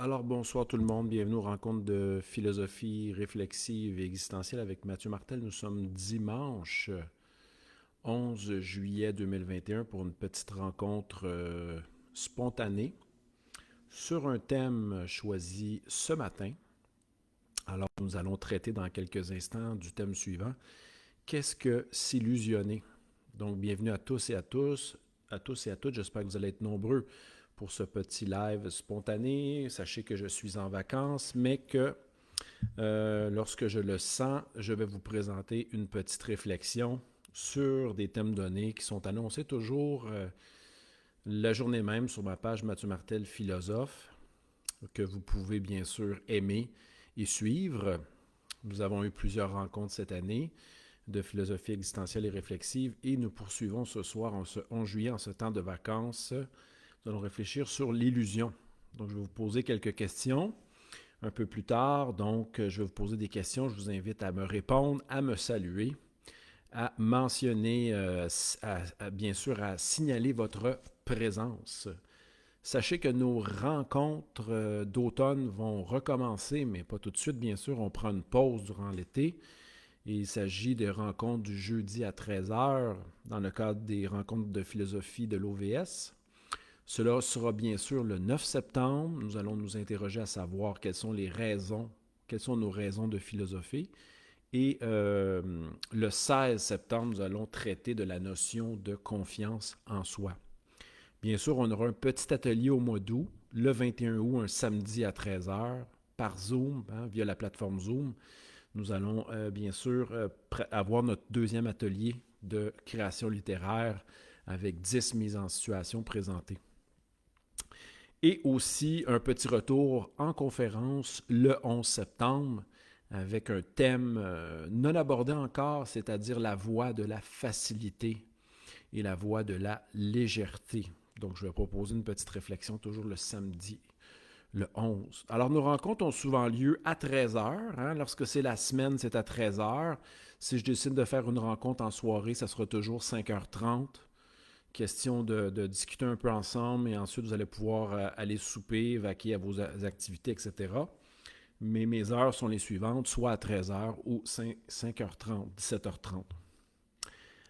Alors bonsoir tout le monde, bienvenue aux rencontres de philosophie réflexive et existentielle avec Mathieu Martel. Nous sommes dimanche 11 juillet 2021 pour une petite rencontre spontanée sur un thème choisi ce matin. Alors nous allons traiter dans quelques instants du thème suivant. Qu'est-ce que s'illusionner? Donc bienvenue à tous et à toutes. J'espère que vous allez être nombreux pour ce petit live spontané. Sachez que je suis en vacances, mais que lorsque je le sens, je vais vous présenter une petite réflexion sur des thèmes donnés qui sont annoncés toujours la journée même sur ma page Mathieu Martel Philosophe, que vous pouvez bien sûr aimer et suivre. Nous avons eu plusieurs rencontres cette année de philosophie existentielle et réflexive et nous poursuivons ce soir, en ce 11 juillet, en ce temps de vacances. Nous allons réfléchir sur l'illusion. Donc, je vais vous poser quelques questions un peu plus tard. Donc, je vais vous poser des questions. Je vous invite à me répondre, à me saluer, à mentionner, bien sûr, à signaler votre présence. Sachez que nos rencontres d'automne vont recommencer, mais pas tout de suite, bien sûr. On prend une pause durant l'été. Et il s'agit des rencontres du jeudi à 13 heures dans le cadre des rencontres de philosophie de l'OVS. Cela sera bien sûr le 9 septembre. Nous allons nous interroger à savoir quelles sont nos raisons de philosopher. Et le 16 septembre, nous allons traiter de la notion de confiance en soi. Bien sûr, on aura un petit atelier au mois d'août, le 21 août, un samedi à 13 heures, par Zoom, via la plateforme Zoom. Nous allons bien sûr avoir notre deuxième atelier de création littéraire avec 10 mises en situation présentées. Et aussi un petit retour en conférence le 11 septembre avec un thème non abordé encore, c'est-à-dire la voie de la facilité et la voie de la légèreté. Donc, je vais proposer une petite réflexion toujours le samedi, le 11. Alors, nos rencontres ont souvent lieu à 13 heures. Lorsque c'est la semaine, c'est à 13 heures. Si je décide de faire une rencontre en soirée, ça sera toujours 5h30. Question de discuter un peu ensemble et ensuite vous allez pouvoir aller souper, vaquer à vos activités, etc. Mais mes heures sont les suivantes, soit à 13h ou 5h30, 17h30.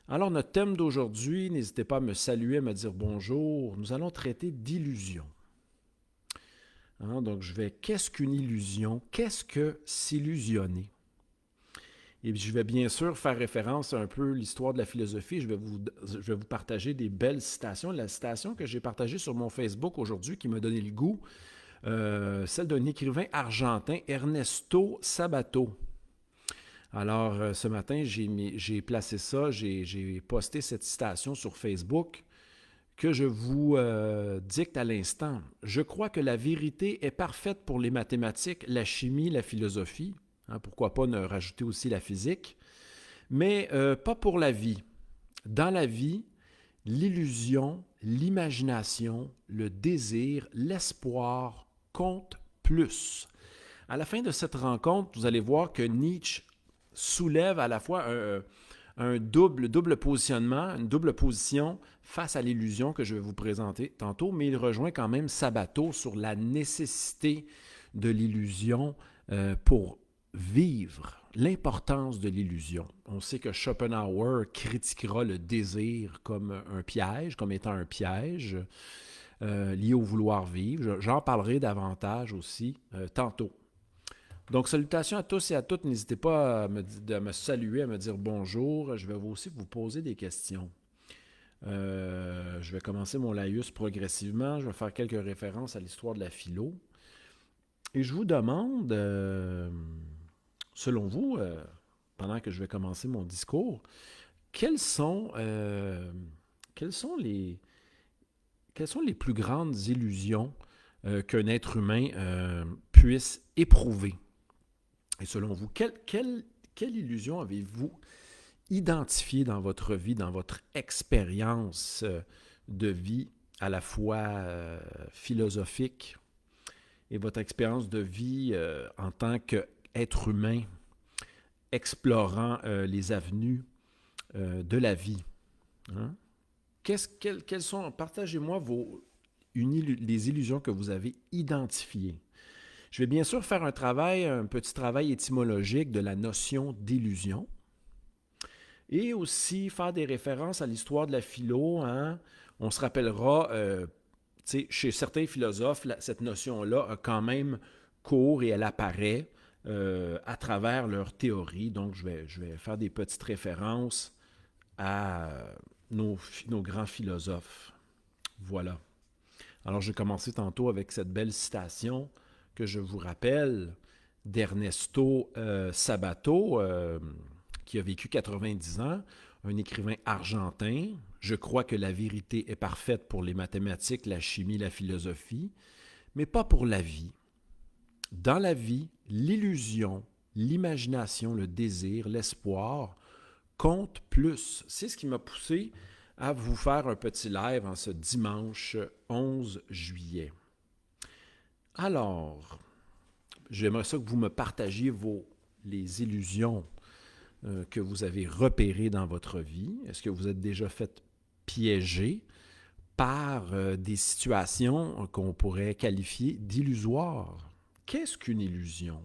Alors notre thème d'aujourd'hui, n'hésitez pas à me saluer, à me dire bonjour. Nous allons traiter d'illusion. Donc qu'est-ce qu'une illusion? Qu'est-ce que s'illusionner? Et je vais bien sûr faire référence à un peu l'histoire de la philosophie. Je vais vous partager des belles citations. La citation que j'ai partagée sur mon Facebook aujourd'hui qui m'a donné le goût, celle d'un écrivain argentin, Ernesto Sabato. Alors, ce matin, j'ai placé ça, j'ai posté cette citation sur Facebook que je vous dicte à l'instant. Je crois que la vérité est parfaite pour les mathématiques, la chimie, la philosophie. Pourquoi pas ne rajouter aussi la physique, mais pas pour la vie. Dans la vie, l'illusion, l'imagination, le désir, l'espoir comptent plus. À la fin de cette rencontre, vous allez voir que Nietzsche soulève à la fois un double positionnement, une double position face à l'illusion que je vais vous présenter tantôt, mais il rejoint quand même Sabato sur la nécessité de l'illusion pour vivre, l'importance de l'illusion. On sait que Schopenhauer critiquera le désir comme un piège, comme étant un piège lié au vouloir vivre. J'en parlerai davantage aussi tantôt. Donc, salutations à tous et à toutes. N'hésitez pas à me saluer, à me dire bonjour. Je vais aussi vous poser des questions. Je vais commencer mon laïus progressivement. Je vais faire quelques références à l'histoire de la philo. Et je vous demande, selon vous, pendant que je vais commencer mon discours, quelles sont, quelles sont les plus grandes illusions qu'un être humain puisse éprouver? Et selon vous, quelle illusion avez-vous identifiée dans votre vie, dans votre expérience de vie, à la fois philosophique et votre expérience de vie en tant qu'être humain explorant les avenues de la vie? Hein? Quelles sont, partagez-moi les illusions que vous avez identifiées. Je vais bien sûr faire un petit travail étymologique de la notion d'illusion et aussi faire des références à l'histoire de la philo. Hein. On se rappellera, chez certains philosophes, cette notion-là a quand même cours et elle apparaît à travers leurs théories. Donc, je vais faire des petites références à nos grands philosophes. Voilà. Alors, j'ai commencé tantôt avec cette belle citation que je vous rappelle d'Ernesto Sabato, qui a vécu 90 ans, un écrivain argentin. Je crois que la vérité est parfaite pour les mathématiques, la chimie, la philosophie, mais pas pour la vie. Dans la vie, l'illusion, l'imagination, le désir, l'espoir comptent plus. C'est ce qui m'a poussé à vous faire un petit live en ce dimanche 11 juillet. Alors, j'aimerais ça que vous me partagiez les illusions que vous avez repérées dans votre vie. Est-ce que vous êtes déjà fait piéger par des situations qu'on pourrait qualifier d'illusoires? Qu'est-ce qu'une illusion?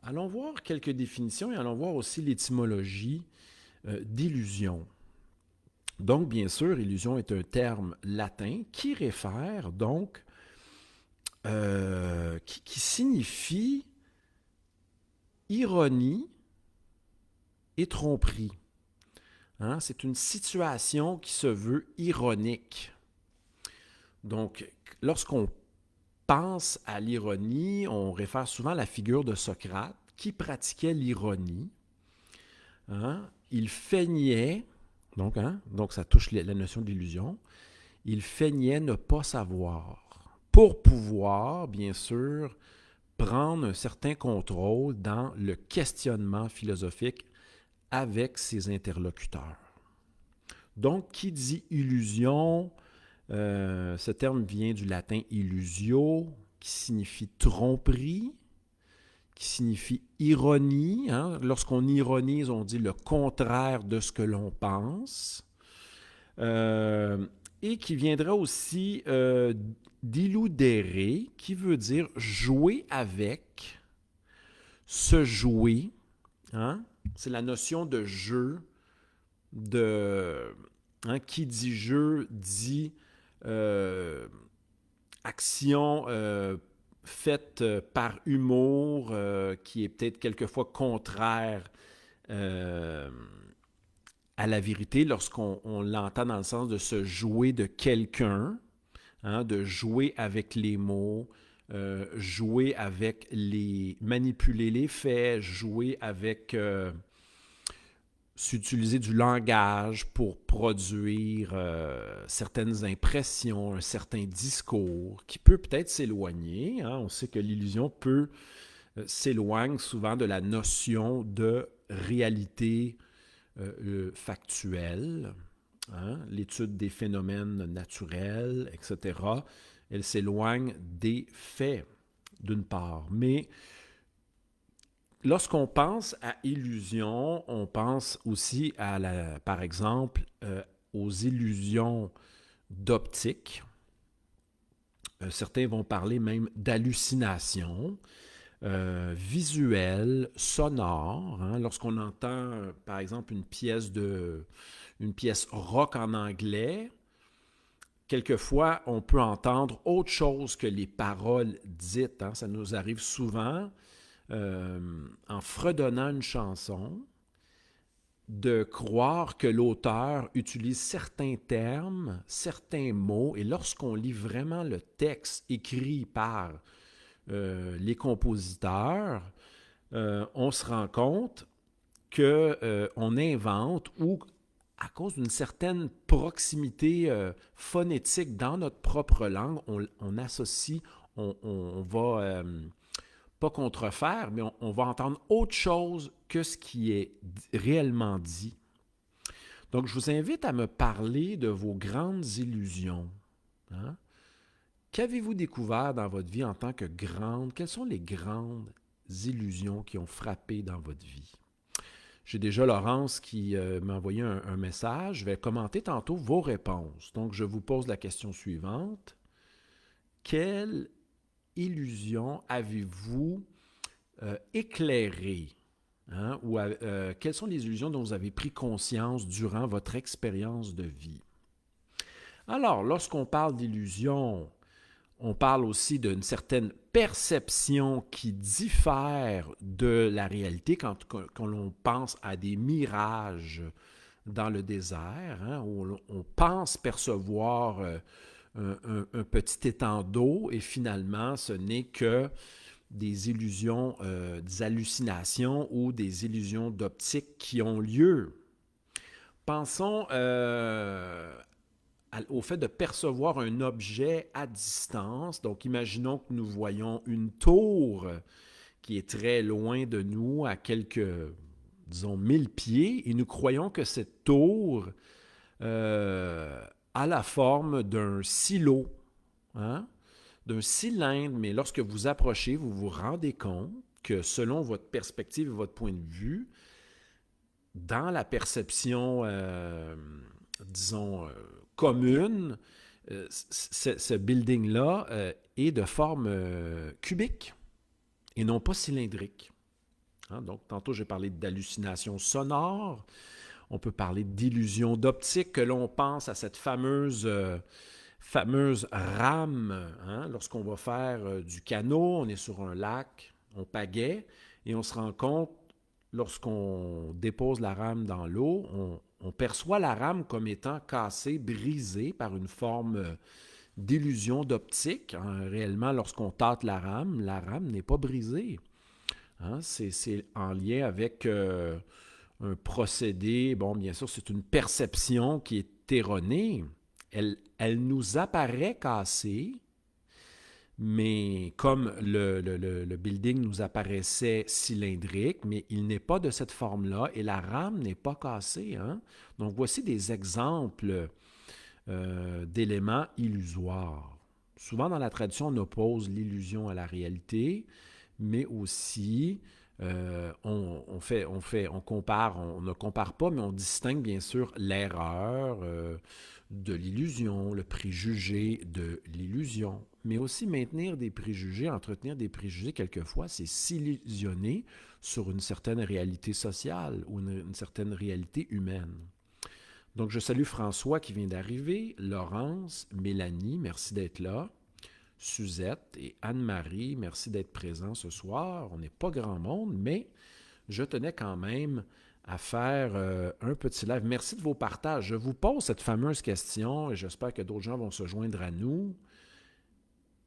Allons voir quelques définitions et allons voir aussi l'étymologie d'illusion. Donc, bien sûr, illusion est un terme latin qui réfère donc, qui signifie ironie et tromperie. Hein? C'est une situation qui se veut ironique. Donc, lorsqu'on pense à l'ironie, on réfère souvent à la figure de Socrate qui pratiquait l'ironie. Hein? Il feignait, donc ça touche la notion d'illusion, il feignait ne pas savoir pour pouvoir, bien sûr, prendre un certain contrôle dans le questionnement philosophique avec ses interlocuteurs. Donc, qui dit illusion, ce terme vient du latin illusio, qui signifie tromperie, qui signifie ironie. Hein? Lorsqu'on ironise, on dit le contraire de ce que l'on pense. Et qui viendra aussi d'illudere, qui veut dire jouer avec, se jouer. Hein? C'est la notion de jeu, qui dit jeu dit action faite par humour, qui est peut-être quelquefois contraire à la vérité lorsqu'on l'entend dans le sens de se jouer de quelqu'un, hein, de jouer avec les mots, jouer avec manipuler les faits, jouer avec s'utiliser du langage pour produire certaines impressions, un certain discours qui peut peut-être s'éloigner. Hein. On sait que l'illusion s'éloigne souvent de la notion de réalité factuelle, hein, l'étude des phénomènes naturels, etc. Elle s'éloigne des faits, d'une part. Mais lorsqu'on pense à illusion, on pense aussi par exemple, aux illusions d'optique. Certains vont parler même d'hallucination visuelle, sonore. Hein, lorsqu'on entend, par exemple, une pièce rock en anglais, quelquefois, on peut entendre autre chose que les paroles dites. Hein, ça nous arrive souvent. En fredonnant une chanson, de croire que l'auteur utilise certains termes, certains mots, et lorsqu'on lit vraiment le texte écrit par les compositeurs, on se rend compte qu'on invente ou à cause d'une certaine proximité phonétique dans notre propre langue, on associe, on va pas contrefaire, mais on va entendre autre chose que ce qui est réellement dit. Donc, je vous invite à me parler de vos grandes illusions. Hein? Qu'avez-vous découvert dans votre vie en tant que grande? Quelles sont les grandes illusions qui ont frappé dans votre vie? J'ai déjà Laurence qui m'a envoyé un message. Je vais commenter tantôt vos réponses. Donc, je vous pose la question suivante. Quelle illusion avez-vous éclairée? Hein? Ou quelles sont les illusions dont vous avez pris conscience durant votre expérience de vie? Alors, lorsqu'on parle d'illusion, on parle aussi d'une certaine perception qui diffère de la réalité quand l'on pense à des mirages dans le désert, hein, où on pense percevoir un petit étang d'eau et finalement ce n'est que des illusions, des hallucinations ou des illusions d'optique qui ont lieu. Pensons au fait de percevoir un objet à distance. Donc, imaginons que nous voyons une tour qui est très loin de nous, à quelques, disons, 1000 pieds, et nous croyons que cette tour a la forme d'un silo, hein, d'un cylindre, mais lorsque vous approchez, vous vous rendez compte que selon votre perspective et votre point de vue, dans la perception, disons, commune, ce building-là est de forme cubique et non pas cylindrique. Hein, donc, tantôt, j'ai parlé d'hallucination sonore. On peut parler d'illusion d'optique, que l'on pense à cette fameuse rame. Hein, lorsqu'on va faire du canot, on est sur un lac, on pagaie, et on se rend compte, lorsqu'on dépose la rame dans l'eau, on perçoit la rame comme étant cassée, brisée par une forme d'illusion d'optique. Hein, réellement, lorsqu'on tâte la rame n'est pas brisée. Hein, c'est en lien avec un procédé. Bon, bien sûr, c'est une perception qui est erronée. Elle nous apparaît cassée, mais comme le building nous apparaissait cylindrique, mais il n'est pas de cette forme-là et la rame n'est pas cassée. Hein? Donc, voici des exemples d'éléments illusoires. Souvent, dans la tradition, on oppose l'illusion à la réalité, mais aussi on compare, on ne compare pas, mais on distingue bien sûr l'erreur de l'illusion, le préjugé de l'illusion. Mais aussi maintenir des préjugés, entretenir des préjugés, quelquefois, c'est s'illusionner sur une certaine réalité sociale ou une certaine réalité humaine. Donc, je salue François qui vient d'arriver, Laurence, Mélanie, merci d'être là. Suzette et Anne-Marie, merci d'être présents ce soir. On n'est pas grand monde, mais je tenais quand même à faire un petit live. Merci de vos partages. Je vous pose cette fameuse question et j'espère que d'autres gens vont se joindre à nous.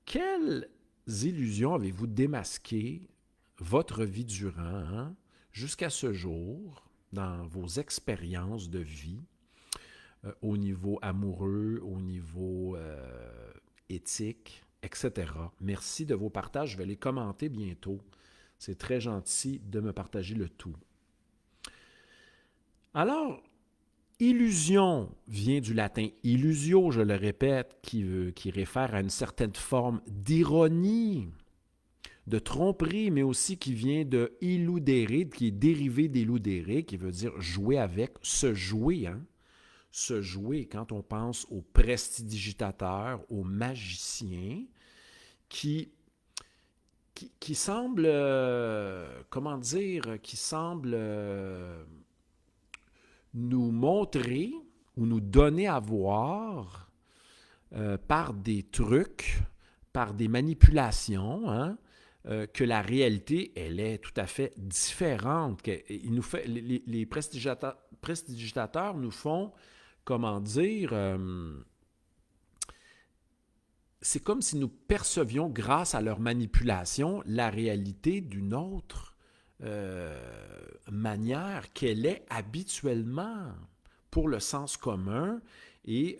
Quelles illusions avez-vous démasquées votre vie durant, hein, jusqu'à ce jour, dans vos expériences de vie, au niveau amoureux, au niveau éthique, etc. Merci de vos partages. Je vais les commenter bientôt. C'est très gentil de me partager le tout. Alors, illusion vient du latin illusio, je le répète, qui réfère à une certaine forme d'ironie, de tromperie, mais aussi qui vient de illudere, qui est dérivé d'illudere, qui veut dire jouer avec, se jouer, hein? Se jouer quand on pense aux prestidigitateurs, aux magiciens qui semblent, comment dire, qui semblent nous montrer ou nous donner à voir par des trucs, par des manipulations, hein, que la réalité, elle est tout à fait différente. Les prestidigitateurs nous font, comment dire, c'est comme si nous percevions, grâce à leur manipulation, la réalité d'une autre manière qu'elle est habituellement pour le sens commun. Et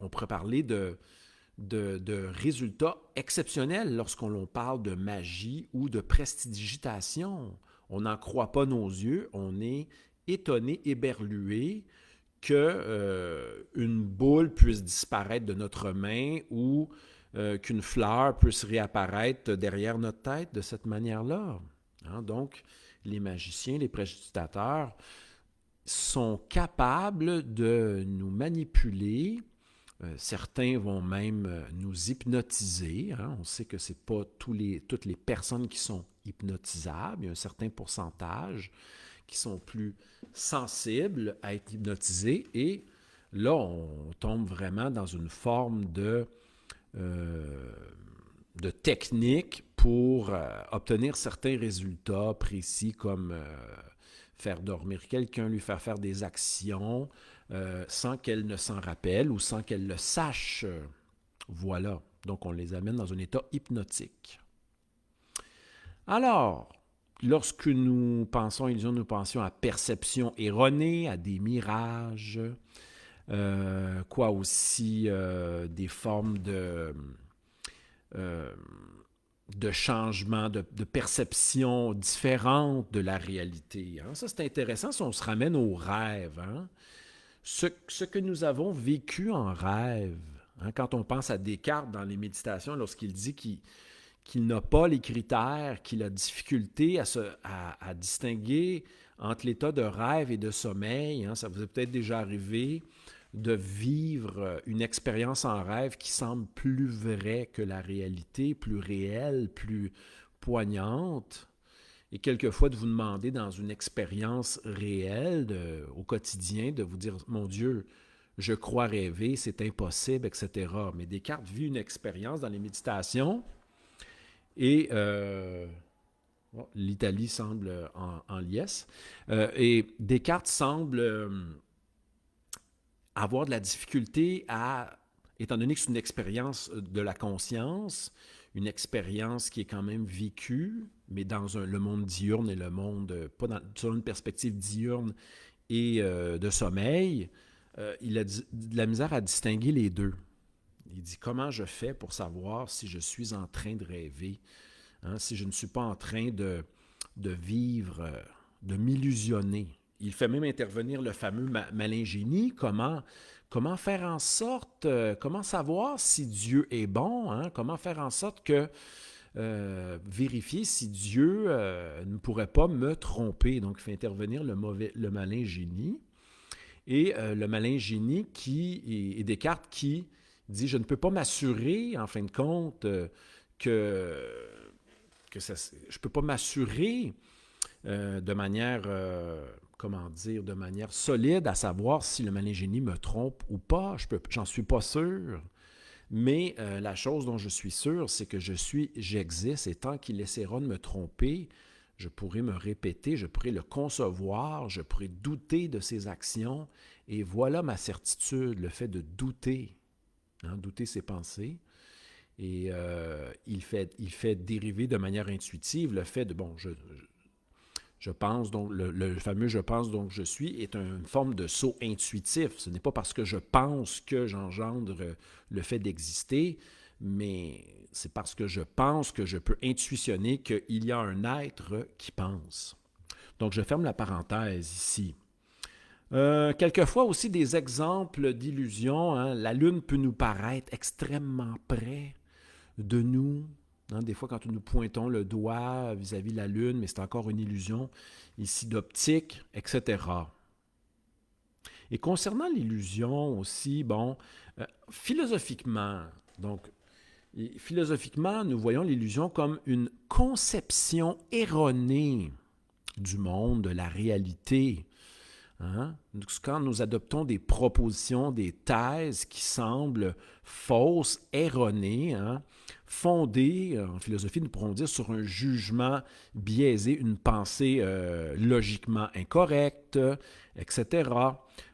on pourrait parler de résultats exceptionnels lorsqu'on parle de magie ou de prestidigitation. On n'en croit pas nos yeux, on est étonné, éberlué qu'une boule puisse disparaître de notre main ou qu'une fleur puisse réapparaître derrière notre tête de cette manière-là. Hein? Donc, les magiciens, les prestigitateurs sont capables de nous manipuler. Certains vont même nous hypnotiser. Hein. On sait que ce n'est pas toutes les personnes qui sont hypnotisables. Il y a un certain pourcentage qui sont plus sensibles à être hypnotisés. Et là, on tombe vraiment dans une forme de technique pour obtenir certains résultats précis comme faire dormir quelqu'un, lui faire des actions sans qu'elle ne s'en rappelle ou sans qu'elle le sache. Voilà. Donc, on les amène dans un état hypnotique. Alors, lorsque nous pensons illusion, nous pensions à perception erronée, à des mirages, quoi aussi, des formes de changement, de perception différente de la réalité. Hein. Ça, c'est intéressant si on se ramène aux rêves. Hein. Ce que nous avons vécu en rêve, hein, quand on pense à Descartes dans les méditations, lorsqu'il dit qu'il n'a pas les critères, qu'il a difficulté à distinguer entre l'état de rêve et de sommeil, hein, ça vous est peut-être déjà arrivé de vivre une expérience en rêve qui semble plus vraie que la réalité, plus réelle, plus poignante, et quelquefois de vous demander dans une expérience réelle au quotidien, de vous dire « Mon Dieu, je crois rêver, c'est impossible, etc. » Mais Descartes vit une expérience dans les méditations et l'Italie semble en liesse. Et Descartes semble avoir de la difficulté étant donné que c'est une expérience de la conscience, une expérience qui est quand même vécue, mais dans le monde diurne et le monde, pas sur une perspective diurne et de sommeil, il a de la misère à distinguer les deux. Il dit, comment je fais pour savoir si je suis en train de rêver, hein, si je ne suis pas en train de vivre, de m'illusionner. Il fait même intervenir le fameux malingénie, comment faire en sorte, comment savoir si Dieu est bon, hein, comment faire en sorte que, vérifier si Dieu ne pourrait pas me tromper. Donc, il fait intervenir le malin génie. Et le malin génie et Descartes qui dit, je ne peux pas m'assurer, en fin de compte, que je ne peux pas m'assurer de manière, de manière solide à savoir si le malin génie me trompe ou pas. J'en suis pas sûr. Mais la chose dont je suis sûr, c'est que j'existe, et tant qu'il essaiera de me tromper, je pourrai me répéter, je pourrai le concevoir, je pourrai douter de ses actions. Et voilà ma certitude, le fait de douter, hein, douter ses pensées. Et il fait dériver de manière intuitive le fait de, je pense donc, le fameux « je pense donc je suis » est une forme de saut intuitif. Ce n'est pas parce que je pense que j'engendre le fait d'exister, mais c'est parce que je pense que je peux intuitionner qu'il y a un être qui pense. Donc, je ferme la parenthèse ici. Quelquefois aussi des exemples d'illusions. Hein. La Lune peut nous paraître extrêmement près de nous. Hein, des fois, quand nous pointons le doigt vis-à-vis de la Lune, mais c'est encore une illusion ici d'optique, etc. Et concernant l'illusion aussi, philosophiquement, nous voyons l'illusion comme une conception erronée du monde, de la réalité. Hein? Quand nous adoptons des propositions, des thèses qui semblent fausses, erronées, hein, fondées, en philosophie, nous pourrons dire, sur un jugement biaisé, une pensée logiquement incorrecte, etc.,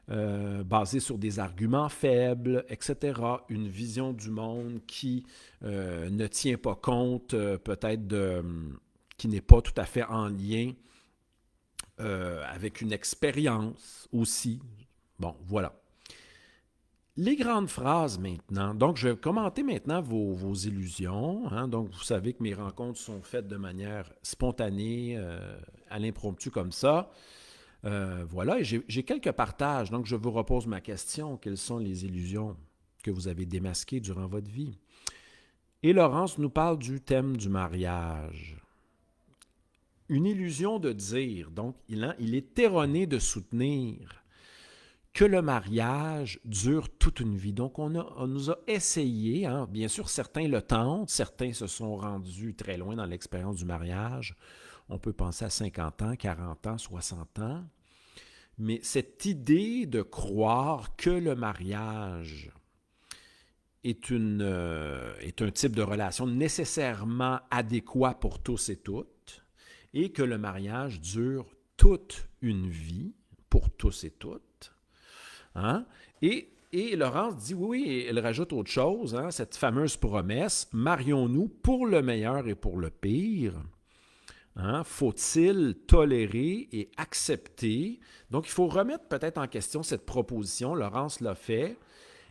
basée sur des arguments faibles, etc., une vision du monde qui ne tient pas compte, peut-être qui n'est pas tout à fait en lien avec une expérience aussi. Bon, voilà. Les grandes phrases maintenant. Donc, je vais commenter maintenant vos illusions. Hein. Donc, vous savez que mes rencontres sont faites de manière spontanée, à l'impromptu comme ça. Voilà, et j'ai quelques partages. Donc, je vous repose ma question. Quelles sont les illusions que vous avez démasquées durant votre vie? Et Laurence nous parle du thème du mariage. une illusion de dire, donc il est erroné de soutenir que le mariage dure toute une vie. Donc, on nous a essayé, hein, bien sûr, certains le tentent, certains se sont rendus très loin dans l'expérience du mariage. On peut penser à 50 ans, 40 ans, 60 ans. Mais cette idée de croire que le mariage est un type de relation nécessairement adéquat pour tous et toutes, et que le mariage dure toute une vie pour tous et toutes. Hein? Et Laurence dit oui, et elle rajoute autre chose, hein, cette fameuse promesse, marions-nous pour le meilleur et pour le pire. Hein? Faut-il tolérer et accepter? Donc, il faut remettre peut-être en question cette proposition. Laurence l'a fait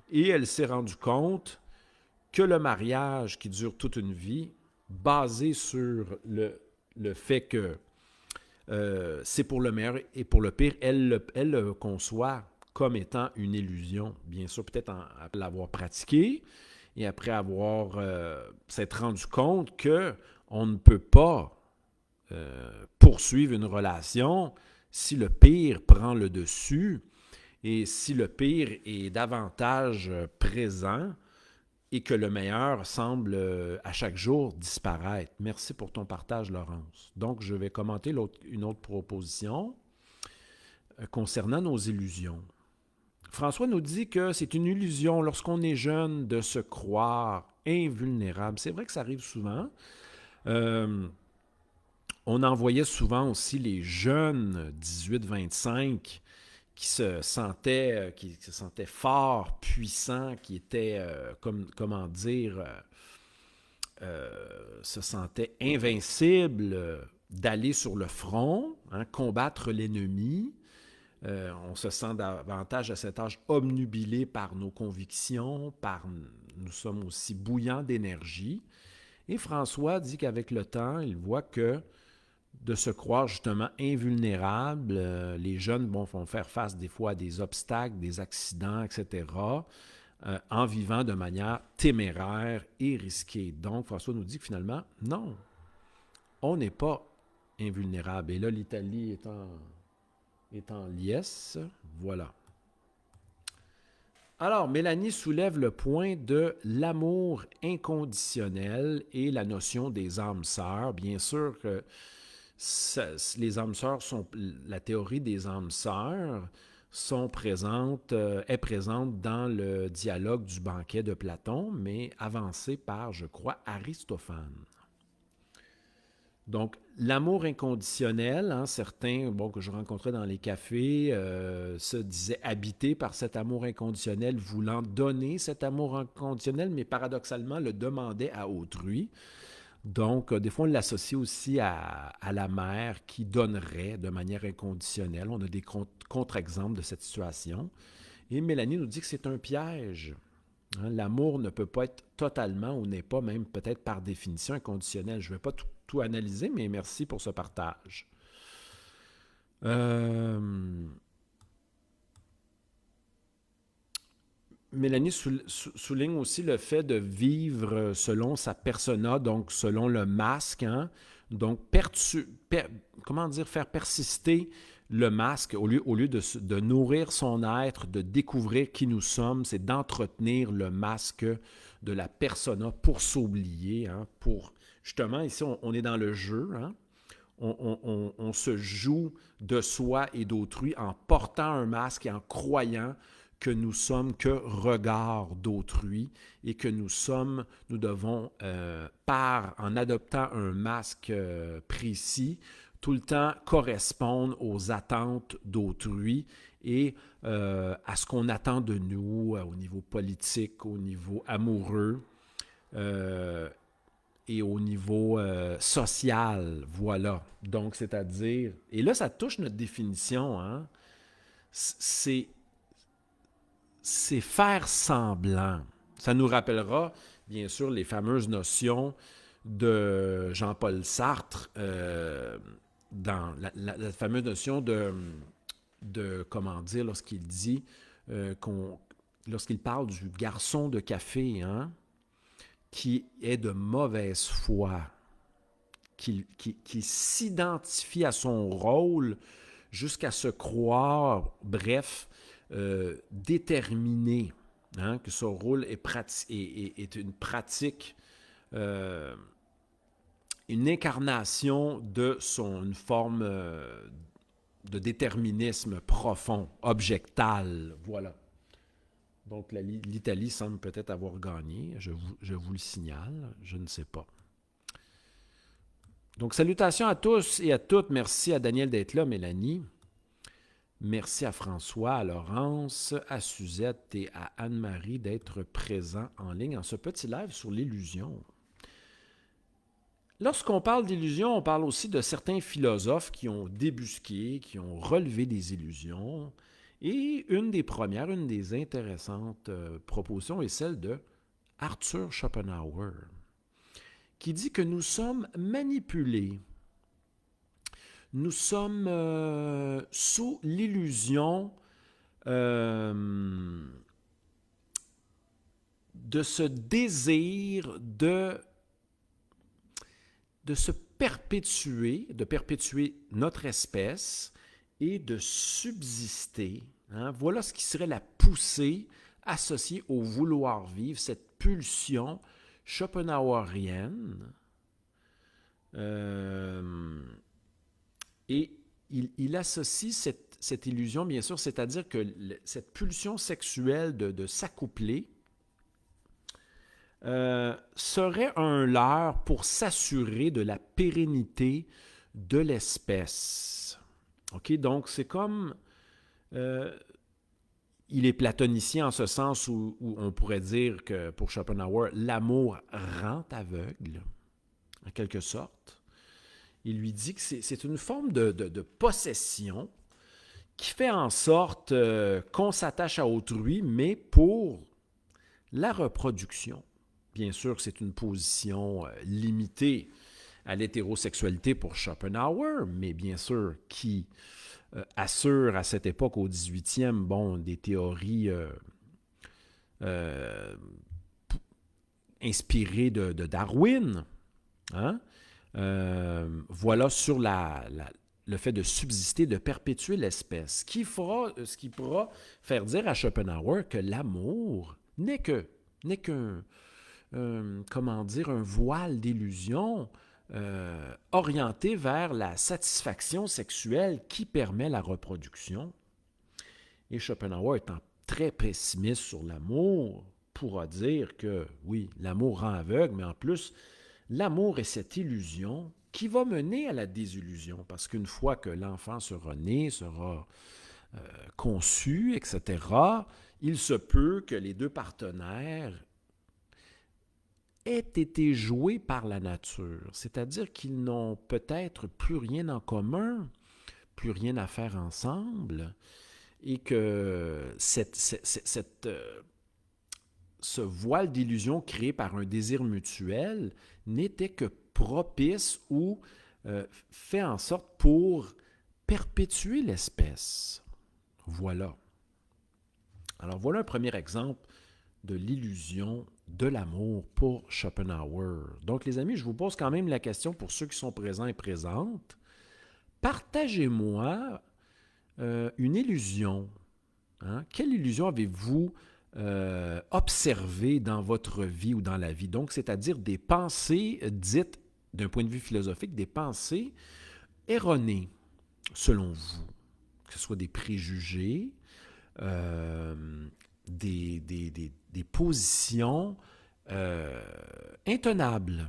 et elle s'est rendue compte que le mariage qui dure toute une vie, basé sur le fait que c'est pour le meilleur et pour le pire, elle le conçoit comme étant une illusion. Bien sûr, peut-être après l'avoir pratiqué et après avoir s'être rendu compte qu'on ne peut pas poursuivre une relation si le pire prend le dessus et si le pire est davantage présent et que le meilleur semble à chaque jour disparaître. Merci pour ton partage, Laurence. Donc, je vais commenter une autre proposition concernant nos illusions. François nous dit que c'est une illusion lorsqu'on est jeune de se croire invulnérable. C'est vrai que ça arrive souvent. On en voyait souvent aussi les jeunes 18-25 qui se sentaient forts, puissants, qui étaient, se sentaient invincibles d'aller sur le front, hein, combattre l'ennemi. On se sent davantage à cet âge obnubilé par nos convictions, nous sommes aussi bouillants d'énergie. Et François dit qu'avec le temps, il voit que de se croire justement invulnérable, les jeunes vont faire face des fois à des obstacles, des accidents, etc., en vivant de manière téméraire et risquée. Donc, François nous dit que finalement, non, on n'est pas invulnérable. Et là, l'Italie est en liesse. Voilà. Alors, Mélanie soulève le point de l'amour inconditionnel et la notion des âmes sœurs. Bien sûr que les âmes sœurs la théorie des âmes sœurs est présente dans le dialogue du banquet de Platon, mais avancée par, je crois, Aristophane. Donc, l'amour inconditionnel, hein, certains que je rencontrais dans les cafés se disaient habités par cet amour inconditionnel, voulant donner cet amour inconditionnel, mais paradoxalement le demandaient à autrui. Donc, des fois, on l'associe aussi à la mère qui donnerait de manière inconditionnelle. On a des contre-exemples de cette situation. Et Mélanie nous dit que c'est un piège. Hein, l'amour ne peut pas être totalement ou n'est pas même peut-être par définition inconditionnel. Je ne vais pas tout analyser, mais merci pour ce partage. Mélanie souligne aussi le fait de vivre selon sa persona, donc selon le masque, hein? Donc faire persister le masque au lieu de nourrir son être, de découvrir qui nous sommes, c'est d'entretenir le masque de la persona pour s'oublier, hein? Pour justement, ici, on est dans le jeu, hein? On se joue de soi et d'autrui en portant un masque et en croyant que nous sommes que regard d'autrui et que nous devons, en adoptant un masque précis, tout le temps correspondre aux attentes d'autrui et à ce qu'on attend de nous au niveau politique, au niveau amoureux et au niveau social. Voilà. Donc, c'est-à-dire... Et là, ça touche notre définition, hein? C'est faire semblant. Ça nous rappellera, bien sûr, les fameuses notions de Jean-Paul Sartre, dans la fameuse notion de comment dire, lorsqu'il dit, lorsqu'il parle du garçon de café, hein, qui est de mauvaise foi, qu'il s'identifie à son rôle jusqu'à se croire, bref, déterminé, hein, que son rôle est une pratique, une incarnation de une forme de déterminisme profond, objectal. Voilà. Donc, l'Italie semble peut-être avoir gagné. Je vous le signale. Je ne sais pas. Donc, salutations à tous et à toutes. Merci à Daniel d'être là, Mélanie. Merci à François, à Laurence, à Suzette et à Anne-Marie d'être présents en ligne en ce petit live sur l'illusion. Lorsqu'on parle d'illusion, on parle aussi de certains philosophes qui ont débusqué, qui ont relevé des illusions. Et une des premières, une des intéressantes propositions est celle de Arthur Schopenhauer, qui dit que nous sommes manipulés. Nous sommes sous l'illusion de ce désir de se perpétuer, de perpétuer notre espèce et de subsister. Hein? Voilà ce qui serait la poussée associée au vouloir vivre, cette pulsion schopenhauerienne. Et il associe cette illusion, bien sûr, c'est-à-dire que cette pulsion sexuelle de s'accoupler serait un leurre pour s'assurer de la pérennité de l'espèce. OK? Donc, c'est comme... il est platonicien en ce sens où on pourrait dire que, pour Schopenhauer, l'amour rend aveugle, en quelque sorte. Il lui dit que c'est une forme de possession qui fait en sorte qu'on s'attache à autrui, mais pour la reproduction. Bien sûr, c'est une position limitée à l'hétérosexualité pour Schopenhauer, mais bien sûr, qui assure à cette époque, au 18e, des théories inspirées de Darwin. Hein? Voilà sur le fait de subsister, de perpétuer l'espèce, ce qui pourra faire dire à Schopenhauer que l'amour n'est qu'un un voile d'illusion orienté vers la satisfaction sexuelle qui permet la reproduction. Et Schopenhauer, étant très pessimiste sur l'amour, pourra dire que oui, l'amour rend aveugle, mais en plus, l'amour est cette illusion qui va mener à la désillusion, parce qu'une fois que l'enfant sera né, sera conçu, etc., il se peut que les deux partenaires aient été joués par la nature, c'est-à-dire qu'ils n'ont peut-être plus rien en commun, plus rien à faire ensemble, et que ce voile d'illusion créé par un désir mutuel n'était que propice ou fait en sorte pour perpétuer l'espèce. Voilà. Alors voilà un premier exemple de l'illusion de l'amour pour Schopenhauer. Donc les amis, je vous pose quand même la question pour ceux qui sont présents et présentes. Partagez-moi une illusion. Hein? Quelle illusion avez-vous observé dans votre vie ou dans la vie? Donc, c'est-à-dire des pensées dites, d'un point de vue philosophique, des pensées erronées, selon vous. Que ce soit des préjugés, des positions intenables,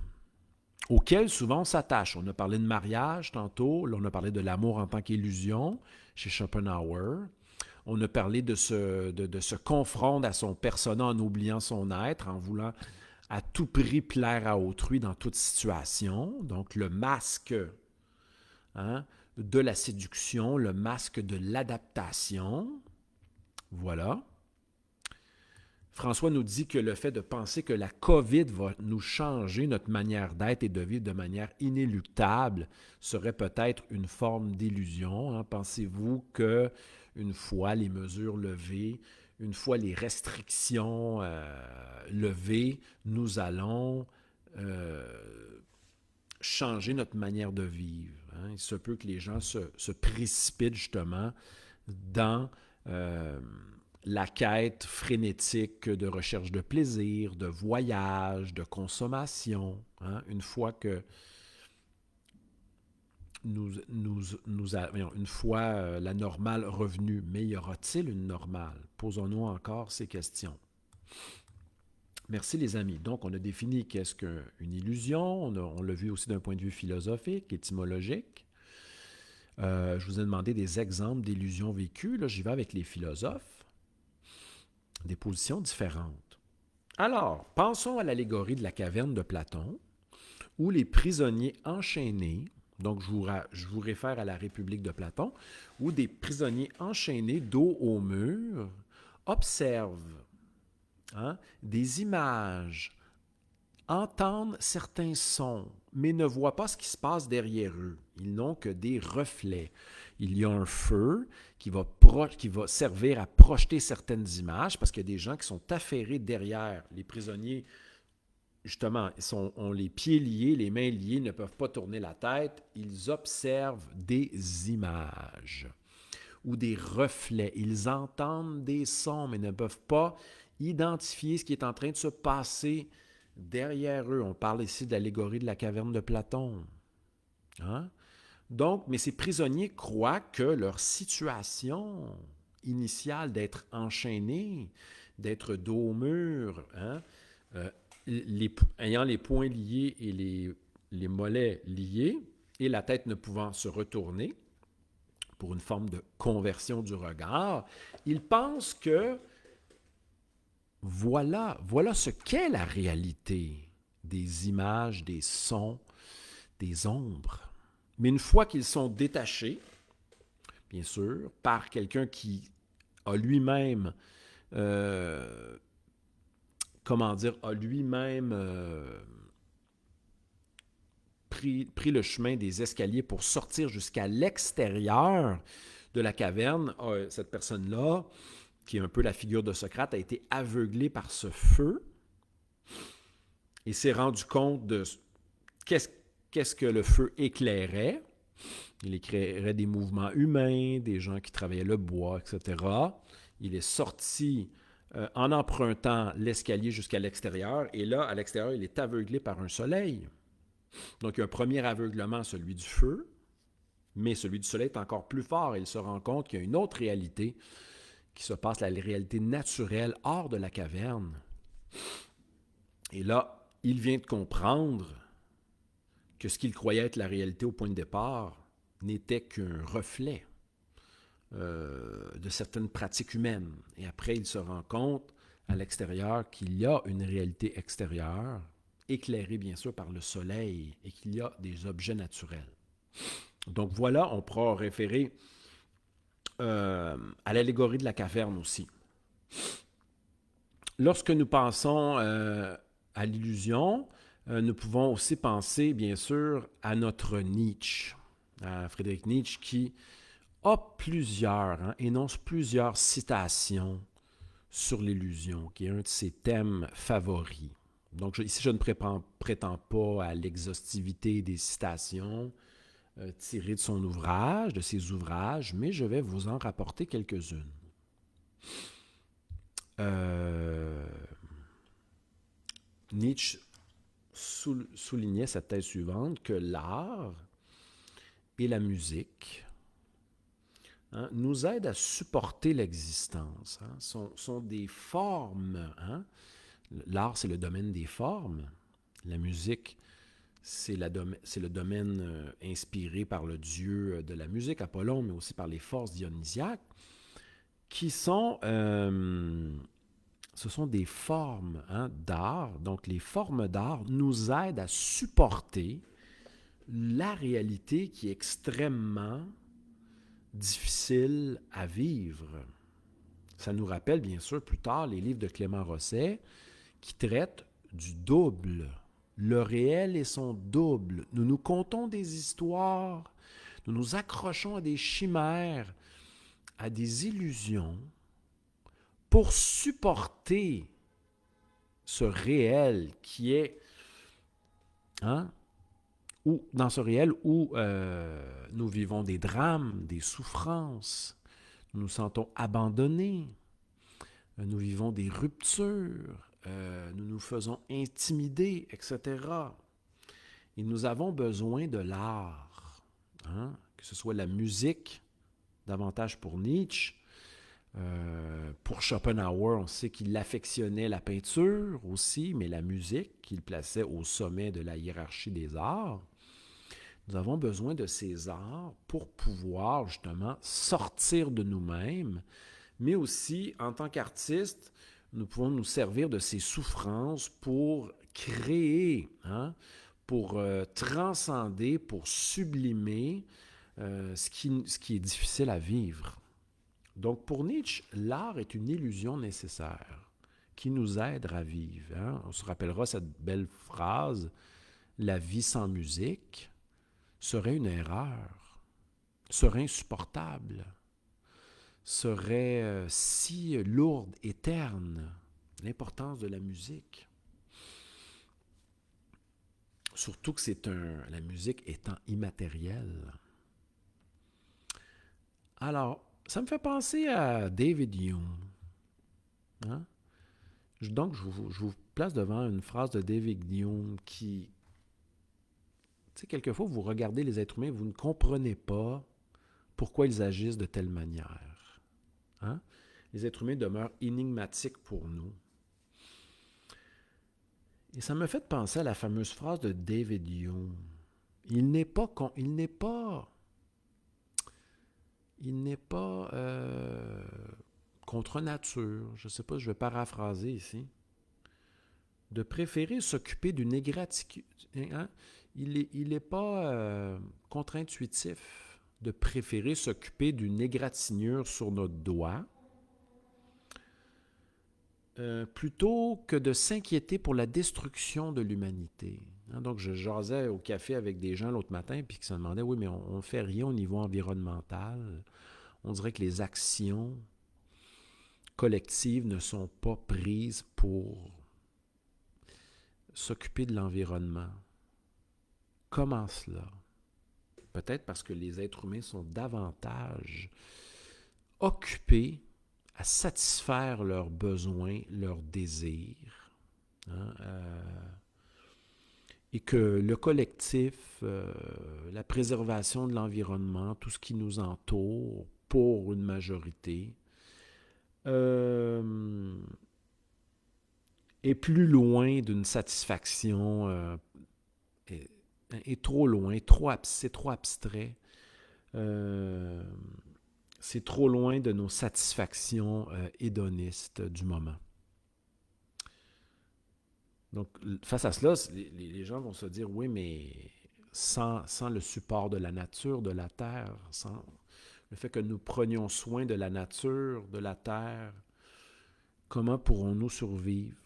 auxquelles souvent on s'attache. On a parlé de mariage tantôt, là on a parlé de l'amour en tant qu'illusion chez Schopenhauer. On a parlé de se confronter à son persona en oubliant son être, en voulant à tout prix plaire à autrui dans toute situation. Donc le masque de la séduction, le masque de l'adaptation. Voilà. François nous dit que le fait de penser que la COVID va nous changer notre manière d'être et de vivre de manière inéluctable serait peut-être une forme d'illusion. Hein? Pensez-vous qu'une fois les mesures levées, une fois les restrictions levées, nous allons changer notre manière de vivre. Hein. Il se peut que les gens se précipitent justement dans la quête frénétique de recherche de plaisir, de voyage, de consommation. Hein. Une fois que une fois la normale revenue, mais y aura-t-il une normale? Posons-nous encore ces questions. Merci les amis. Donc, on a défini qu'est-ce qu'une illusion. On l'a vu aussi d'un point de vue philosophique, étymologique. Je vous ai demandé des exemples d'illusions vécues. Là, j'y vais avec les philosophes. Des positions différentes. Alors, pensons à l'allégorie de la caverne de Platon, où les prisonniers enchaînés, donc je vous réfère à la République de Platon, où des prisonniers enchaînés dos au mur observent des images, entendent certains sons, mais ne voient pas ce qui se passe derrière eux. Ils n'ont que des reflets. Il y a un feu qui va servir à projeter certaines images, parce qu'il y a des gens qui sont affairés derrière. Les prisonniers, justement, ont les pieds liés, les mains liées, ne peuvent pas tourner la tête. Ils observent des images ou des reflets. Ils entendent des sons, mais ne peuvent pas identifier ce qui est en train de se passer derrière eux. On parle ici de l'allégorie de la caverne de Platon. Hein? Donc, mais ces prisonniers croient que leur situation initiale d'être enchaînés, d'être dos au mur, ayant les poings liés et les mollets liés, et la tête ne pouvant se retourner, pour une forme de conversion du regard, ils pensent que voilà ce qu'est la réalité des images, des sons, des ombres. Mais une fois qu'ils sont détachés, bien sûr, par quelqu'un qui a lui-même, pris le chemin des escaliers pour sortir jusqu'à l'extérieur de la caverne, cette personne-là, qui est un peu la figure de Socrate, a été aveuglée par ce feu et s'est rendu compte de qu'est-ce que le feu éclairait. Il éclairait des mouvements humains, des gens qui travaillaient le bois, etc. Il est sorti en empruntant l'escalier jusqu'à l'extérieur, et là, à l'extérieur, il est aveuglé par un soleil. Donc, il y a un premier aveuglement, celui du feu, mais celui du soleil est encore plus fort. Il se rend compte qu'il y a une autre réalité qui se passe, la réalité naturelle hors de la caverne. Et là, il vient de comprendre que ce qu'il croyait être la réalité au point de départ n'était qu'un reflet de certaines pratiques humaines. Et après, il se rend compte à l'extérieur qu'il y a une réalité extérieure, éclairée bien sûr par le soleil, et qu'il y a des objets naturels. Donc voilà, on pourra référer à l'allégorie de la caverne aussi. Lorsque nous pensons à l'illusion, nous pouvons aussi penser, bien sûr, à notre Nietzsche, à Friedrich Nietzsche, qui a énonce plusieurs citations sur l'illusion, qui est un de ses thèmes favoris. Donc ici, je ne prétends pas à l'exhaustivité des citations tirées de son ouvrage, de ses ouvrages, mais je vais vous en rapporter quelques-unes. Nietzsche soulignait cette thèse suivante, que l'art et la musique nous aident à supporter l'existence. Sont des formes. L'art, c'est le domaine des formes. La musique, c'est le domaine inspiré par le dieu de la musique, Apollon, mais aussi par les forces dionysiaques, qui sont... ce sont des formes d'art. Donc, les formes d'art nous aident à supporter la réalité qui est extrêmement difficile à vivre. Ça nous rappelle, bien sûr, plus tard, les livres de Clément Rosset qui traitent du double. Le réel et son double. Nous nous contons des histoires, nous nous accrochons à des chimères, à des illusions, pour supporter ce réel qui est où, dans ce réel où nous vivons des drames, des souffrances, nous nous sentons abandonnés, nous vivons des ruptures, nous nous faisons intimider, etc. Et nous avons besoin de l'art, hein? Que ce soit la musique, davantage pour Nietzsche. Pour Schopenhauer, on sait qu'il affectionnait la peinture aussi, mais la musique, qu'il plaçait au sommet de la hiérarchie des arts. Nous avons besoin de ces arts pour pouvoir justement sortir de nous-mêmes, mais aussi, en tant qu'artistes, nous pouvons nous servir de ces souffrances pour créer, hein, pour transcender, pour sublimer ce qui est difficile à vivre. Donc, pour Nietzsche, l'art est une illusion nécessaire qui nous aide à vivre. Hein? On se rappellera cette belle phrase, la vie sans musique serait une erreur, serait insupportable, serait si lourde et terne. L'importance de la musique. Surtout que la musique étant immatérielle. Alors, ça me fait penser à David Hume. Hein? Donc, je vous place devant une phrase de David Hume qui, tu sais, quelquefois, vous regardez les êtres humains, vous ne comprenez pas pourquoi ils agissent de telle manière. Hein? Les êtres humains demeurent énigmatiques pour nous. Et ça me fait penser à la fameuse phrase de David Hume. Il n'est pas contre nature, je ne sais pas, je vais paraphraser ici, de préférer s'occuper d'une égratignure. Hein? Il n'est pas contre-intuitif de préférer s'occuper d'une égratignure sur notre doigt plutôt que de s'inquiéter pour la destruction de l'humanité. Hein? Donc, je jasais au café avec des gens l'autre matin puis qui se demandaient, oui, mais on ne fait rien au niveau environnemental. On dirait que les actions collectives ne sont pas prises pour s'occuper de l'environnement. Comment cela? Peut-être parce que les êtres humains sont davantage occupés à satisfaire leurs besoins, leurs désirs. Hein, et que le collectif, la préservation de l'environnement, tout ce qui nous entoure, pour une majorité, est plus loin d'une satisfaction, est trop loin, c'est trop abstrait. C'est trop loin de nos satisfactions hédonistes du moment. Donc, face à cela, les gens vont se dire, oui, mais sans le support de la nature, de la terre, sans le fait que nous prenions soin de la nature, de la terre, comment pourrons-nous survivre?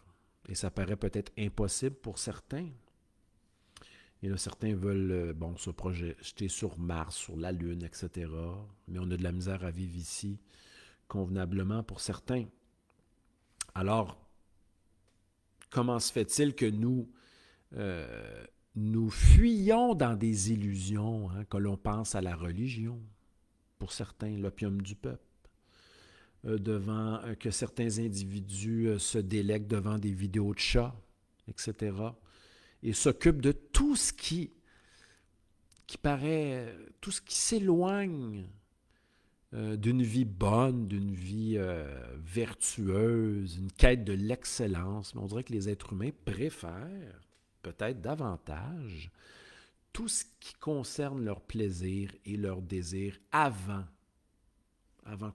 Et ça paraît peut-être impossible pour certains. Et là, certains veulent se projeter sur Mars, sur la Lune, etc. Mais on a de la misère à vivre ici, convenablement pour certains. Alors, comment se fait-il que nous fuyons dans des illusions, hein, que l'on pense à la religion, pour certains, l'opium du peuple, que certains individus se délèguent devant des vidéos de chats, etc., et s'occupent de tout ce qui paraît, tout ce qui s'éloigne d'une vie bonne, d'une vie vertueuse, une quête de l'excellence. Mais on dirait que les êtres humains préfèrent peut-être davantage tout ce qui concerne leur plaisir et leur désir avant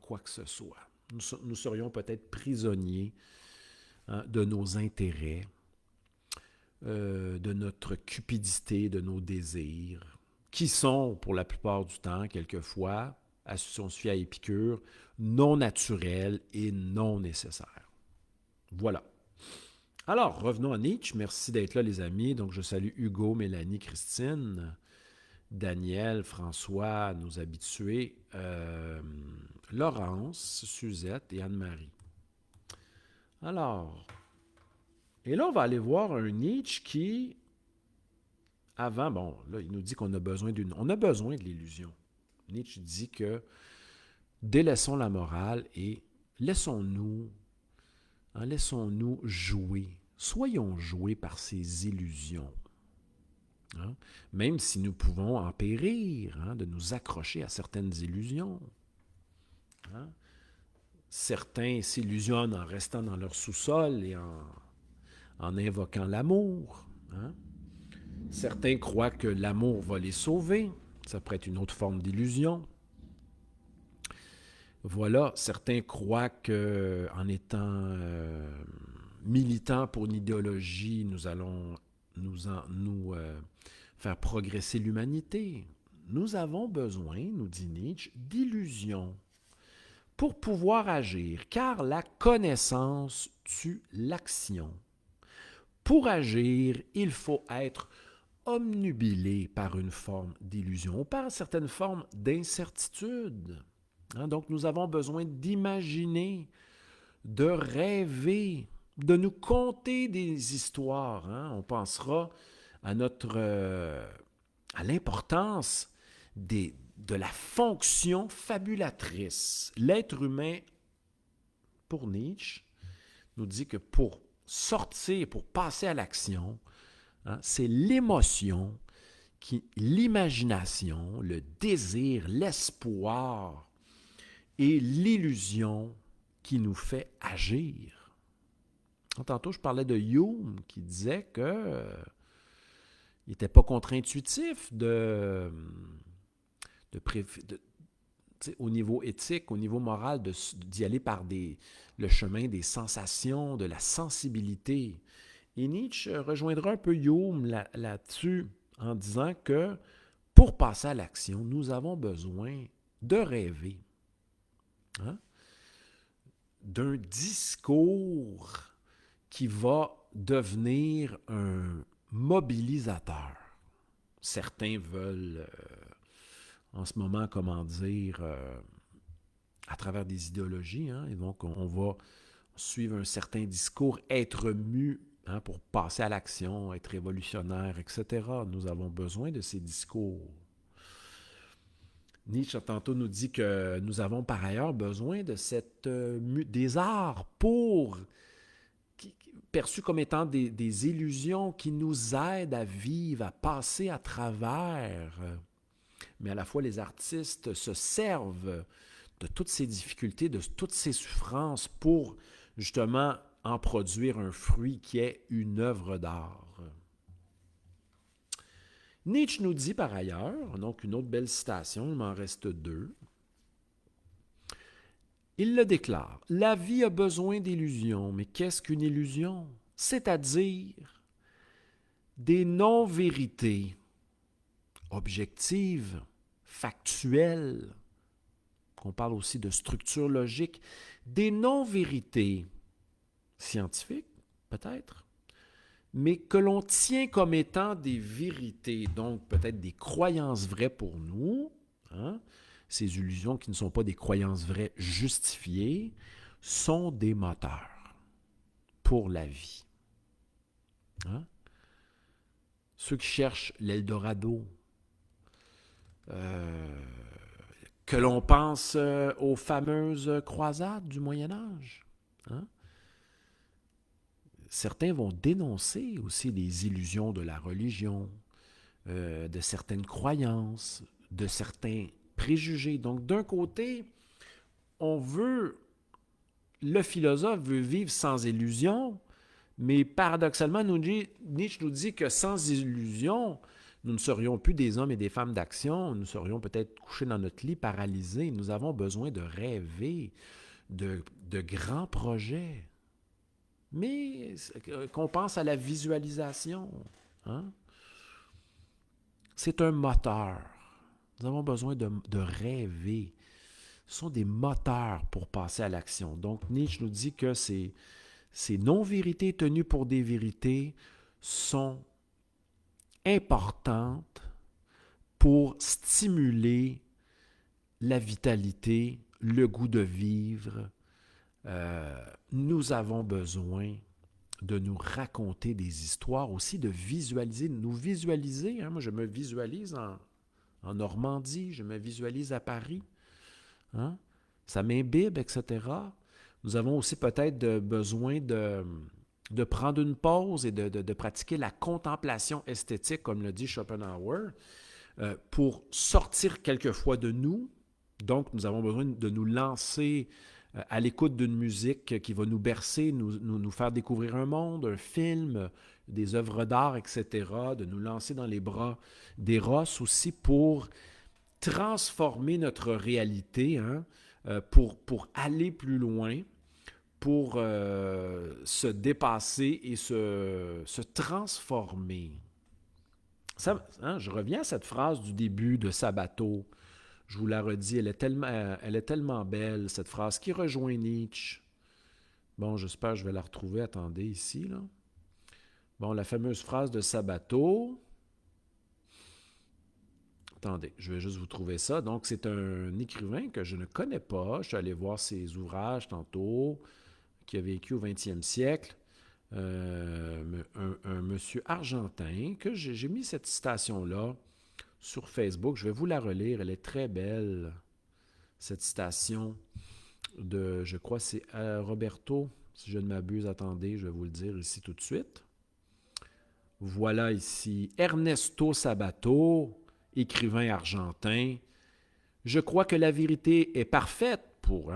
quoi que ce soit. Nous serions peut-être prisonniers de nos intérêts, de notre cupidité, de nos désirs, qui sont, pour la plupart du temps, quelquefois, si on se fie à Épicure, non naturels et non nécessaires. Voilà. Alors, revenons à Nietzsche. Merci d'être là, les amis. Donc, je salue Hugo, Mélanie, Christine, Daniel, François, nos habitués, Laurence, Suzette et Anne-Marie. Alors, et là, on va aller voir un Nietzsche qui avant, bon, là, il nous dit qu'on a besoin on a besoin de l'illusion. Nietzsche dit que délaissons la morale et laissons-nous, laissons-nous jouer. Soyons joués par ces illusions. Hein? Même si nous pouvons en périr, de nous accrocher à certaines illusions. Hein? Certains s'illusionnent en restant dans leur sous-sol et en invoquant l'amour. Hein? Certains croient que l'amour va les sauver. Ça pourrait être une autre forme d'illusion. Voilà, certains croient qu'en étant militants pour une idéologie, nous allons nous faire progresser l'humanité. Nous avons besoin, nous dit Nietzsche, d'illusions pour pouvoir agir, car la connaissance tue l'action. Pour agir, il faut être omnubilé par une forme d'illusion ou par certaines formes d'incertitude. Donc, nous avons besoin d'imaginer, de rêver, de nous conter des histoires. On pensera à à l'importance de la fonction fabulatrice. L'être humain, pour Nietzsche, nous dit que pour sortir, pour passer à l'action, c'est l'émotion, l'imagination, le désir, l'espoir et l'illusion qui nous fait agir. Tantôt, je parlais de Hume qui disait que il n'était pas contre-intuitif au niveau éthique, au niveau moral, d'y aller par le chemin des sensations, de la sensibilité. Et Nietzsche rejoindra un peu Hume là-dessus en disant que pour passer à l'action, nous avons besoin de rêver. D'un discours qui va devenir un mobilisateur. Certains veulent, en ce moment, à travers des idéologies, et donc on va suivre un certain discours, être mu pour passer à l'action, être révolutionnaire, etc. Nous avons besoin de ces discours. Nietzsche, tantôt, nous dit que nous avons par ailleurs besoin de des arts perçus comme étant des illusions qui nous aident à vivre, à passer à travers. Mais à la fois, les artistes se servent de toutes ces difficultés, de toutes ces souffrances pour justement en produire un fruit qui est une œuvre d'art. Nietzsche nous dit par ailleurs, donc une autre belle citation, il m'en reste deux. Il le déclare, « La vie a besoin d'illusions, mais qu'est-ce qu'une illusion? C'est-à-dire des non-vérités objectives, factuelles, qu'on parle aussi de structure logique, des non-vérités scientifiques, peut-être, mais que l'on tient comme étant des vérités, donc peut-être des croyances vraies pour nous, ces illusions qui ne sont pas des croyances vraies justifiées, sont des moteurs pour la vie. Ceux qui cherchent l'Eldorado, que l'on pense aux fameuses croisades du Moyen Âge. Certains vont dénoncer aussi les illusions de la religion, de certaines croyances, de certains préjugés. Donc, d'un côté, le philosophe veut vivre sans illusion, mais paradoxalement, Nietzsche nous dit que sans illusion, nous ne serions plus des hommes et des femmes d'action, nous serions peut-être couchés dans notre lit, paralysés. Nous avons besoin de rêver, de grands projets. Mais qu'on pense à la visualisation. C'est un moteur. Nous avons besoin de rêver. Ce sont des moteurs pour passer à l'action. Donc, Nietzsche nous dit que ces non-vérités tenues pour des vérités sont importantes pour stimuler la vitalité, le goût de vivre. Nous avons besoin de nous raconter des histoires, aussi de visualiser, de nous visualiser. Hein? Moi, je me visualise en Normandie, je me visualise à Paris. Hein? Ça m'imbibe, etc. Nous avons aussi peut-être besoin de prendre une pause et de pratiquer la contemplation esthétique, comme le dit Schopenhauer, pour sortir quelquefois de nous. Donc, nous avons besoin de nous lancer à l'écoute d'une musique qui va nous bercer, nous faire découvrir un monde, un film, des œuvres d'art, etc., de nous lancer dans les bras d'Eros aussi pour transformer notre réalité, hein, pour aller plus loin, pour se dépasser et se transformer. Ça, hein, je reviens à cette phrase du début de Sabato. Je vous la redis, elle est tellement belle, cette phrase, qui rejoint Nietzsche. Bon, j'espère que je vais la retrouver. Attendez, ici, là. Bon, la fameuse phrase de Sabato. Attendez, je vais juste vous trouver ça. Donc, c'est un écrivain que je ne connais pas. Je suis allé voir ses ouvrages tantôt, qui a vécu au 20e siècle. Un monsieur argentin, que j'ai mis cette citation-là sur Facebook. Je vais vous la relire. Elle est très belle, cette citation de, je crois, c'est Roberto, si je ne m'abuse. Attendez, je vais vous le dire ici tout de suite. Voilà ici Ernesto Sabato, écrivain argentin. Je crois que la vérité est parfaite pour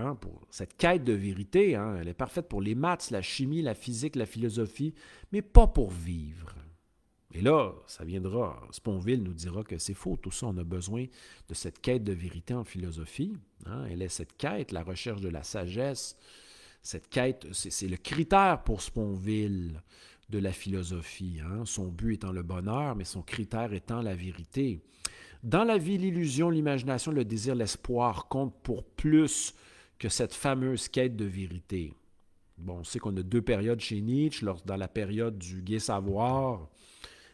cette quête de vérité. Hein, elle est parfaite pour les maths, la chimie, la physique, la philosophie, mais pas pour vivre. Et là, ça viendra, Sponville nous dira que c'est faux, tout ça, on a besoin de cette quête de vérité en philosophie. Hein, elle est cette quête, la recherche de la sagesse, cette quête, c'est le critère pour Sponville de la philosophie. Hein, son but étant le bonheur, mais son critère étant la vérité. Dans la vie, l'illusion, l'imagination, le désir, l'espoir comptent pour plus que cette fameuse quête de vérité. Bon, on sait qu'on a deux périodes chez Nietzsche. Dans la période du gai savoir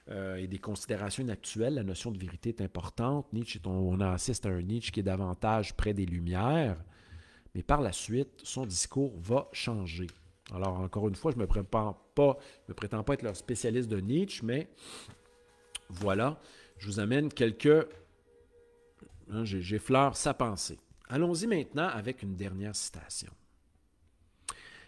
et des considérations inactuelles, la notion de vérité est importante. Nietzsche, on assiste à un Nietzsche qui est davantage près des Lumières, mais par la suite, son discours va changer. Alors, encore une fois, je ne me prétends pas être leur spécialiste de Nietzsche, mais voilà, je vous amène quelques... Hein, j'effleure sa pensée. Allons-y maintenant avec une dernière citation.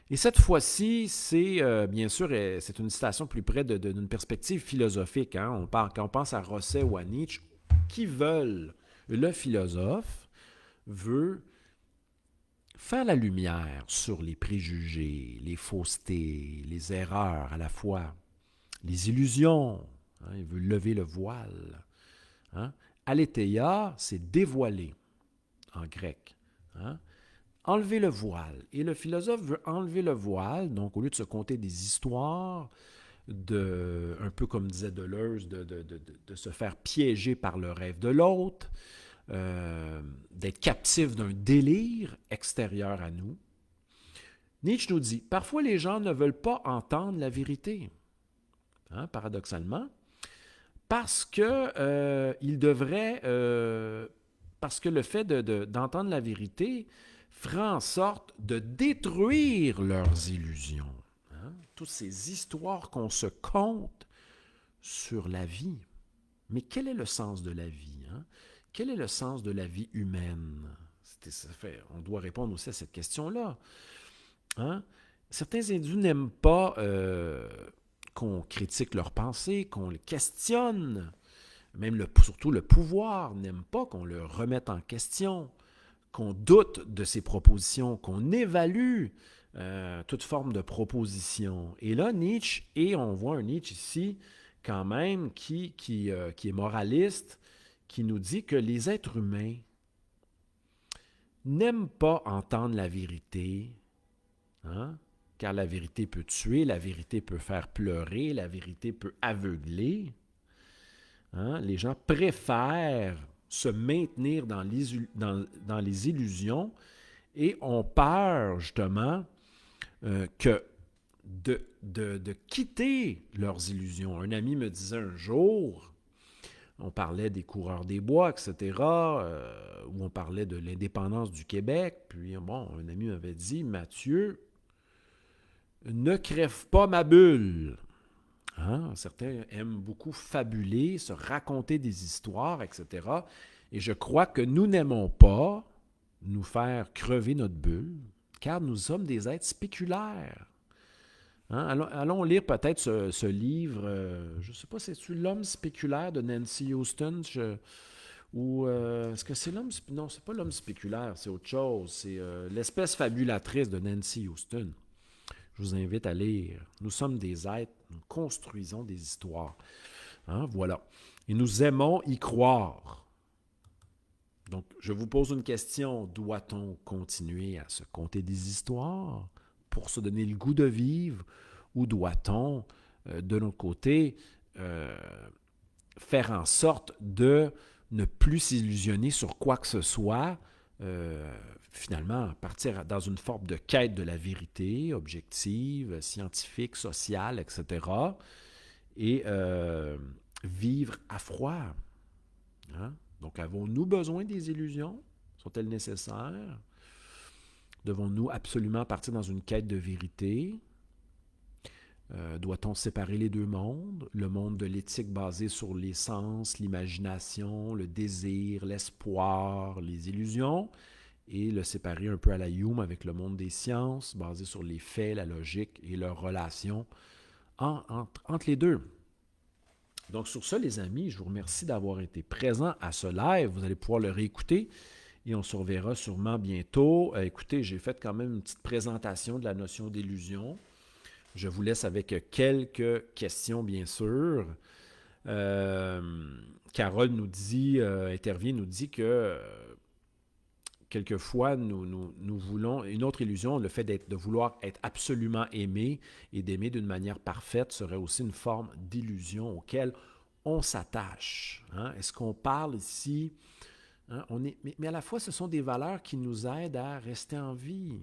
Et cette fois-ci, c'est bien sûr, c'est une citation plus près d'une perspective philosophique. Hein? Quand on pense à Rosset ou à Nietzsche, qui veulent, le philosophe veut faire la lumière sur les préjugés, les faussetés, les erreurs à la fois, les illusions. Hein? Il veut lever le voile. Hein? Aletheia, c'est dévoiler en grec. Hein? Enlever le voile. Et le philosophe veut enlever le voile, donc au lieu de se conter des histoires, un peu comme disait Deleuze, de se faire piéger par le rêve de l'autre, d'être captif d'un délire extérieur à nous. Nietzsche nous dit, parfois les gens ne veulent pas entendre la vérité, hein, paradoxalement, parce que parce que le fait d'entendre la vérité fera en sorte de détruire leurs illusions. Hein? Toutes ces histoires qu'on se conte sur la vie. Mais quel est le sens de la vie? Hein? Quel est le sens de la vie humaine? On doit répondre aussi à cette question-là. Hein? Certains individus n'aiment pas qu'on critique leurs pensées, qu'on les questionne. Même surtout le pouvoir n'aime pas qu'on le remette en question, qu'on doute de ses propositions, qu'on évalue toute forme de proposition. Et là, Nietzsche, et on voit un Nietzsche ici, quand même, qui est moraliste, qui nous dit que les êtres humains n'aiment pas entendre la vérité, hein? Car la vérité peut tuer, la vérité peut faire pleurer, la vérité peut aveugler. Hein? Les gens préfèrent se maintenir dans les illusions et ont peur, justement, que de quitter leurs illusions. Un ami me disait un jour, on parlait des coureurs des bois, etc., où on parlait de l'indépendance du Québec, puis bon, un ami m'avait dit, Mathieu, Ne crève pas ma bulle. Hein? Certains aiment beaucoup fabuler, se raconter des histoires, etc. Et je crois que nous n'aimons pas nous faire crever notre bulle, car nous sommes des êtres spéculaires. Hein? Allons lire peut-être ce livre, je ne sais pas, c'est-tu L'homme spéculaire de Nancy Houston? Ou est-ce que c'est l'homme... Non, c'est pas l'homme spéculaire, c'est autre chose. C'est L'espèce fabulatrice de Nancy Houston. Je vous invite à lire. Nous sommes des êtres, nous construisons des histoires. Hein? Voilà. Et nous aimons y croire. Donc, je vous pose une question. Doit-on continuer à se conter des histoires pour se donner le goût de vivre ou doit-on, de notre côté, faire en sorte de ne plus s'illusionner sur quoi que ce soit, finalement partir dans une forme de quête de la vérité objective, scientifique, sociale, etc., et vivre à froid. Hein? Donc, avons-nous besoin des illusions? Sont-elles nécessaires? Devons-nous absolument partir dans une quête de vérité? Doit-on séparer les deux mondes? Le monde de l'éthique basé sur les sens, l'imagination, le désir, l'espoir, les illusions, et le séparer un peu à la Hume avec le monde des sciences, basé sur les faits, la logique et leurs relations entre les deux. Donc sur ça, les amis, je vous remercie d'avoir été présents à ce live. Vous allez pouvoir le réécouter et on se reverra sûrement bientôt. Écoutez, j'ai fait quand même une petite présentation de la notion d'illusion. Je vous laisse avec quelques questions, bien sûr. Carole nous dit, nous dit que quelquefois, nous voulons une autre illusion, le fait de vouloir être absolument aimé et d'aimer d'une manière parfaite serait aussi une forme d'illusion auquel on s'attache. Hein? Est-ce qu'on parle ici? Hein? Mais à la fois, ce sont des valeurs qui nous aident à rester en vie,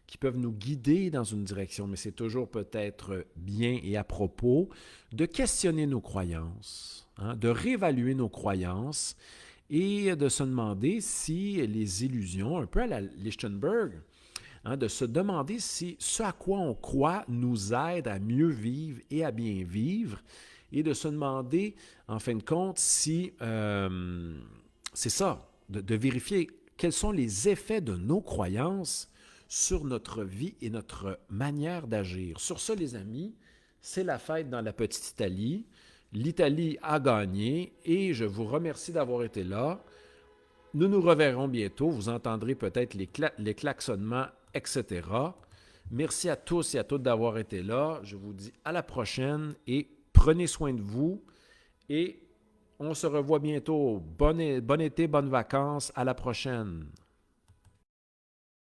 qui peuvent nous guider dans une direction, mais c'est toujours peut-être bien et à propos de questionner nos croyances, hein, de réévaluer nos croyances et de se demander si les illusions, un peu à la Lichtenberg, hein, de se demander si ce à quoi on croit nous aide à mieux vivre et à bien vivre, et de se demander, en fin de compte, si c'est ça, de vérifier quels sont les effets de nos croyances sur notre vie et notre manière d'agir. Sur ça, les amis, c'est la fête dans la petite Italie. L'Italie a gagné et je vous remercie d'avoir été là. Nous nous reverrons bientôt. Vous entendrez peut-être les klaxonnements, etc. Merci à tous et à toutes d'avoir été là. Je vous dis à la prochaine et prenez soin de vous. Et on se revoit bientôt. Bon été, bonnes vacances. À la prochaine.